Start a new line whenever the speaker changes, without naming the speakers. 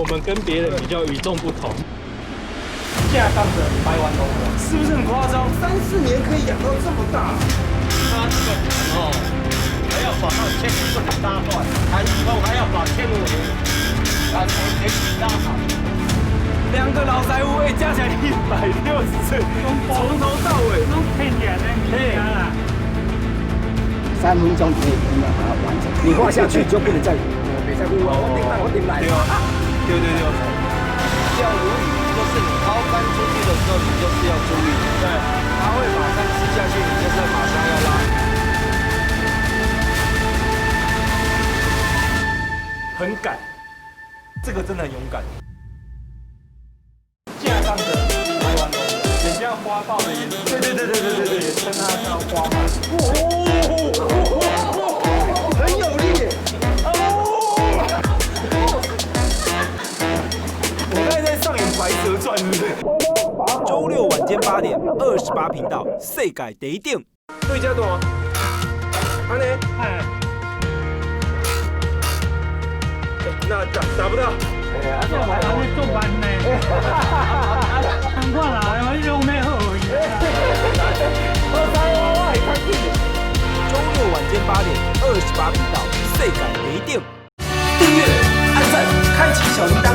们跟别人比较与众不同。
下放着100万龙，是不是很夸张？3、4年可以养到这么大？
它这个哦，还要把它的纤维这么大段，还以后还要把纤维给洗大好。
2个老财务加起来160，从头到尾
都骗人的，你啊
！3分钟可以真的把它完成，你画下去就不能再别再问我顶来。
对。
钓鲈鱼就是你抛竿出去的时候，你就是要注意，对，它会马上吃下去，你就是马上要拉。
很敢，这个真的很勇敢。架上的100万龙，很像花豹的颜色。对，称它叫花豹。很有力。我刚才在上演《白蛇传》，是不是？
周六晚间8点，28频道世界第一顶。
对家短，安尼，那打不到。
这我还在做班呢。看过来，我用咩好？
周六晚间8点，28频道世界第一顶。
订阅、按赞、开启小铃铛。